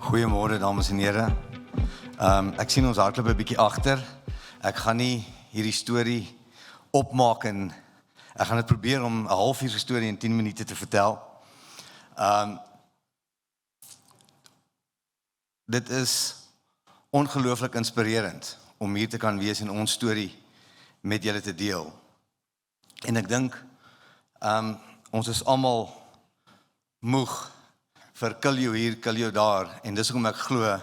Goeiemôre dames en here. Ek sien ons hardloop 'n bietjie agter. Ek gaan nie hierdie storie opmaak en ek gaan dit probeer om 'n halfuur se storie in 10 minute te vertel. Dit is ongelooflik inspirerend om hier te kan wees en ons storie met julle te deel. En ek dink ons is almal moeg vir kill jou hier, kill jou daar, en dis hoekom ek glo,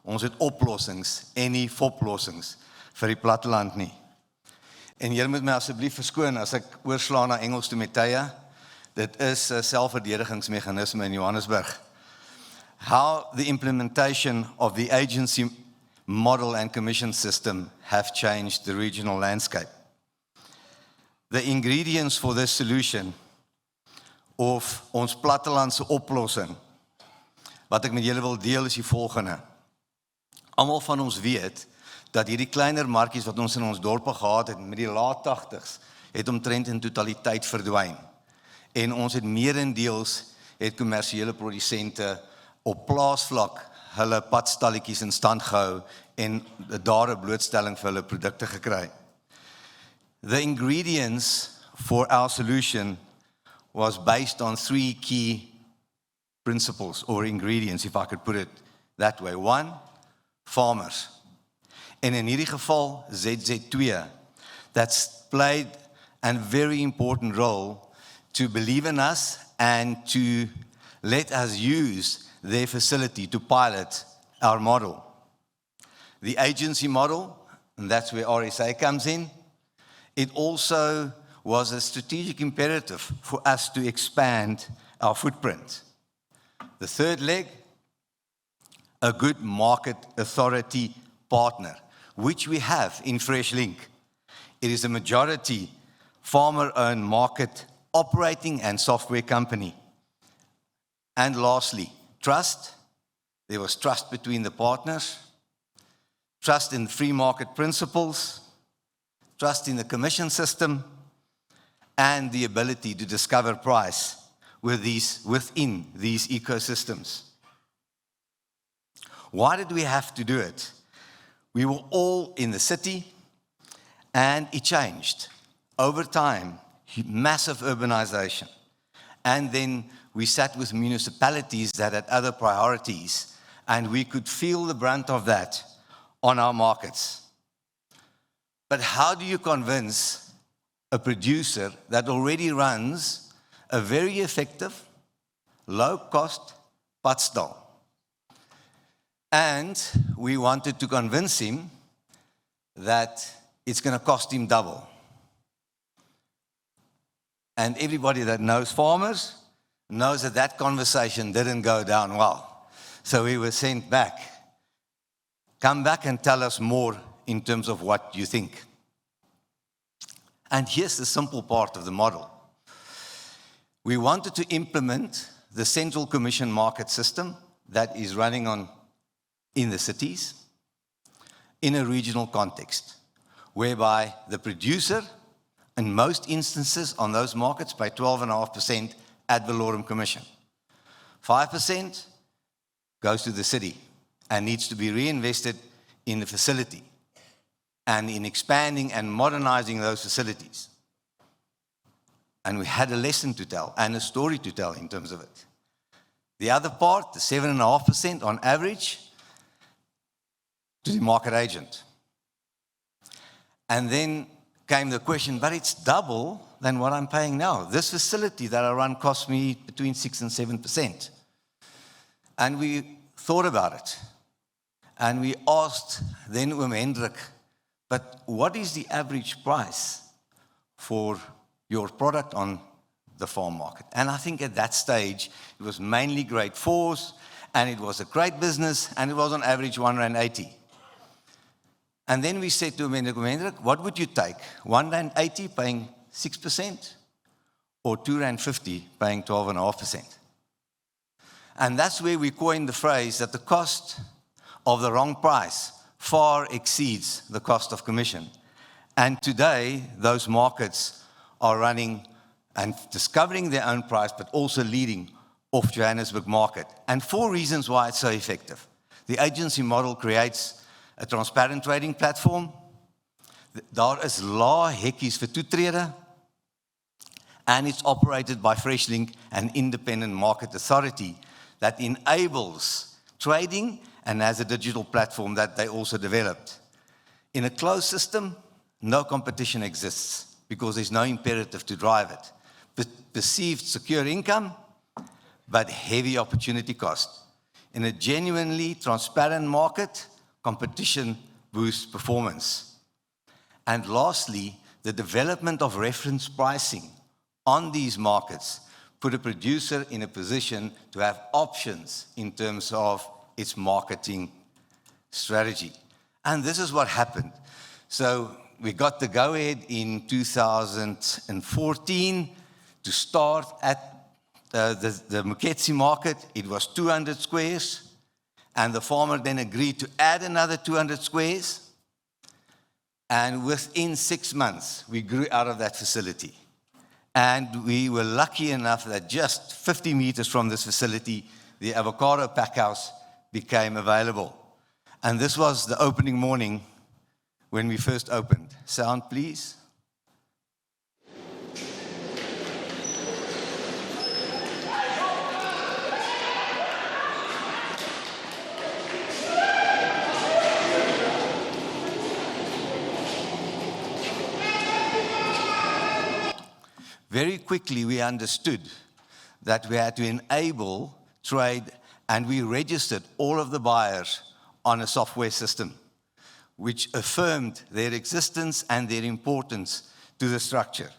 ons het oplossings en nie foplossings vir die platteland nie. En julle moet my asseblief verskoon as ek oorslaan na Engels toe met tye. Dit is 'n selfverdedigingsmeganisme in Johannesburg. How the implementation of the agency model and commission system have changed the regional landscape. The ingredients for this solution of ons plattelandse oplossing, wat ek met julle wil deel, is die volgende. Almal van ons weet dat hierdie kleiner markies wat ons in ons dorpe gehad het met die laat 80s, het omtrent in totaliteit verdwyn. En ons het meerendeels het kommersiële produsente op plaasvlak hulle padstalletjies in stand gehou en daar 'n blootstelling vir hulle produkte gekry. The ingredients for our solution was based on 3 key principles or ingredients, if I could put it that way. 1, farmers. En in hierdie geval ZZ2, that's played a very important role to believe in us and to let us use their facility to pilot our model. The agency model, and that's where RSA comes in, it also was a strategic imperative for us to expand our footprint. The third leg, a good market authority partner, which we have in FreshLink. It is a majority farmer-owned market operating and software company. And lastly, trust. There was trust between the partners, trust in free market principles, trust in the commission system, and the ability to discover price within these ecosystems. Why did we have to do it? We were all in the city, and it changed. Over time, massive urbanization. And then we sat with municipalities that had other priorities, and we could feel the brunt of that on our markets. But how do you convince a producer that already runs a very effective, low-cost padstal? And we wanted to convince him that it's going to cost him double. And everybody that knows farmers knows that that conversation didn't go down well. So we were sent back. Come back and tell us more in terms of what you think. And here's the simple part of the model. We wanted to implement the central commission market system that is running in the cities in a regional context, whereby the producer, in most instances on those markets, pay 12.5% ad valorem commission. 5% goes to the city and needs to be reinvested in the facility and in expanding and modernizing those facilities. And we had a lesson to tell and a story to tell in terms of it. The other part, the 7.5% on average, to the market agent. And then came the question, but it's double than what I'm paying now. This facility that I run costs me between 6 and 7%. And we thought about it. And we asked then Hendrik, but what is the average price for your product on the farm market? And I think at that stage, it was mainly grade 4s, and it was a great business, and it was on average R1.80. And then we said to Hendrik, what would you take? R1.80 paying 6%, or R2.50 paying 12.5%? And that's where we coined the phrase that the cost of the wrong price far exceeds the cost of commission. And today, those markets are running and discovering their own price, but also leading of Johannesburg market. And 4 reasons why it's so effective. The agency model creates a transparent trading platform. Daar is lae hekkies vir toetrede. And it's operated by FreshLink, an independent market authority that enables trading and has a digital platform that they also developed. In a closed system, no competition exists because there's no imperative to drive it. Perceived secure income, but heavy opportunity cost. In a genuinely transparent market, competition boosts performance. And lastly, the development of reference pricing on these markets put a producer in a position to have options in terms of its marketing strategy. And this is what happened. So we got the go-ahead in 2014 to start at the Muketsi market. It was 200 squares, and the farmer then agreed to add another 200 squares. And within 6 months, we grew out of that facility. And we were lucky enough that just 50 meters from this facility, the avocado packhouse became available. And this was the opening morning when we first opened. Sound, please. Very quickly, we understood that we had to enable trade, and we registered all of the buyers on a software system, which affirmed their existence and their importance to the structure.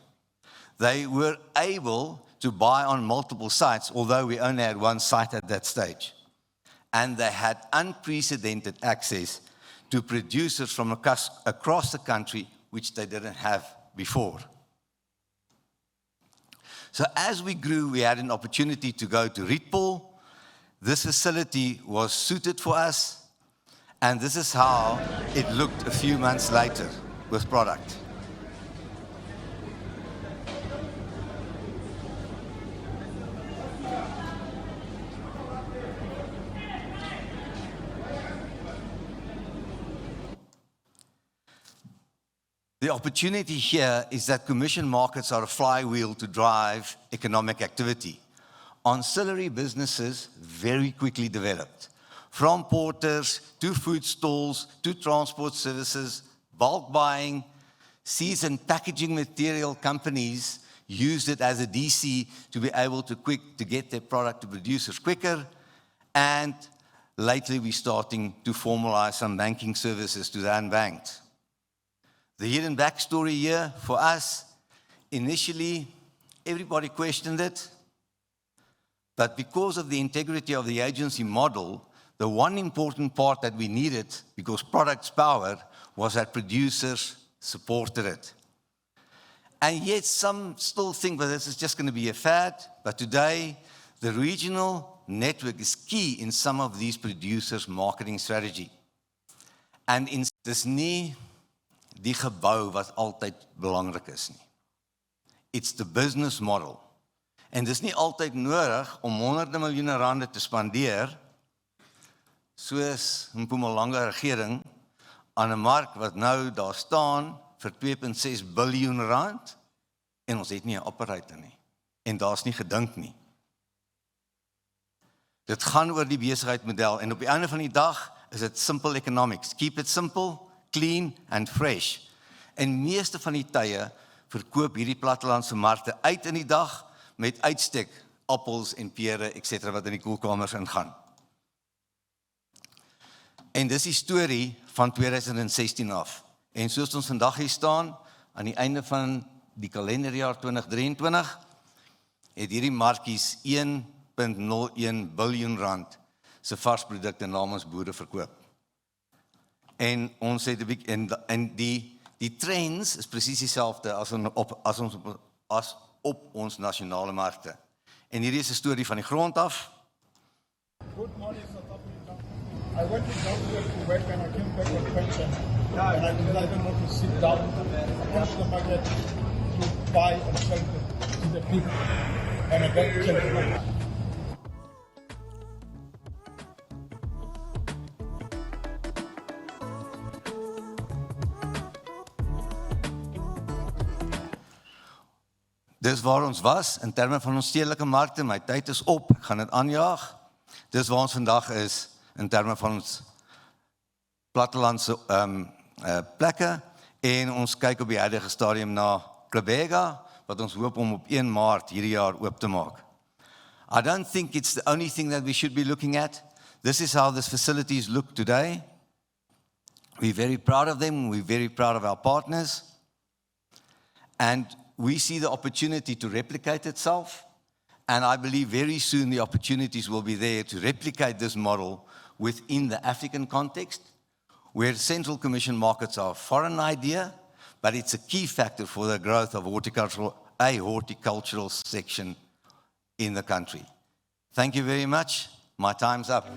They were able to buy on multiple sites, although we only had 1 site at that stage. And they had unprecedented access to producers from across the country, which they didn't have before. So as we grew, we had an opportunity to go to Rietpool. This facility was suited for us, and this is how it looked a few months later with product. The opportunity here is that commission markets are a flywheel to drive economic activity. Ancillary businesses very quickly developed, from porters to food stalls to transport services, bulk buying, seeds and packaging material companies used it as a DC to be able to get their product to producers quicker, and lately we're starting to formalize some banking services to the unbanked. The hidden backstory here for us, initially, everybody questioned it, but because of the integrity of the agency model, the one important part that we needed, because product's power, was that producers supported it. And yet some still think that this is just going to be a fad, but today, the regional network is key in some of these producers' marketing strategy. And in dis nie die gebou wat altyd belangrik is nie. It's the business model. En dis nie altyd nodig om honderde miljoene rande te spandeer, soos 'n Mpumalanga regering, aan 'n mark wat nou daar staan vir 2.6 biljoen rand, en ons het nie 'n operator nie. En daar's nie gedink nie. Dit gaan oor die besigheidsmodel, en op die einde van die dag is dit simple economics. Keep it simple, clean and fresh. En meeste van die tye verkoop hierdie plattelandse markte uit in die dag met uitstek appels en pere, etc. wat in die koelkamers ingaan. En dis die storie van 2016 af. En soos ons vandag hier staan, aan die einde van die kalenderjaar 2023, het hierdie markies 1.01 biljoen rand se varsprodukte namens boere verkoop. En ons het 'n bietjie en die trends is presies dieselfde as op ons nasionale markte. En hierdie is 'n storie van die grond af. Good morning, South Africa. I went to Joburg to work and I came back on pension. And I decided not to sit down across the market to buy and sell to the people. And I got checked. Dis waar ons was in terme van ons stedelike markte. My tyd is op, ek gaan dit aanjaag. Dis waar ons vandag is in terme van ons plattelandse plekke en ons kyk op die huidige stadium na Klebega, wat ons hoop om op 1 Maart hierdie jaar oop te maak. I don't think it's the only thing that we should be looking at. This is how these facilities look today. We're very proud of them. We're very proud of our partners. And we see the opportunity to replicate itself. And I believe very soon the opportunities will be there to replicate this model within the African context, where Central Commission markets are a foreign idea, but it's a key factor for the growth of a horticultural section in the country. Thank you very much. My time's up.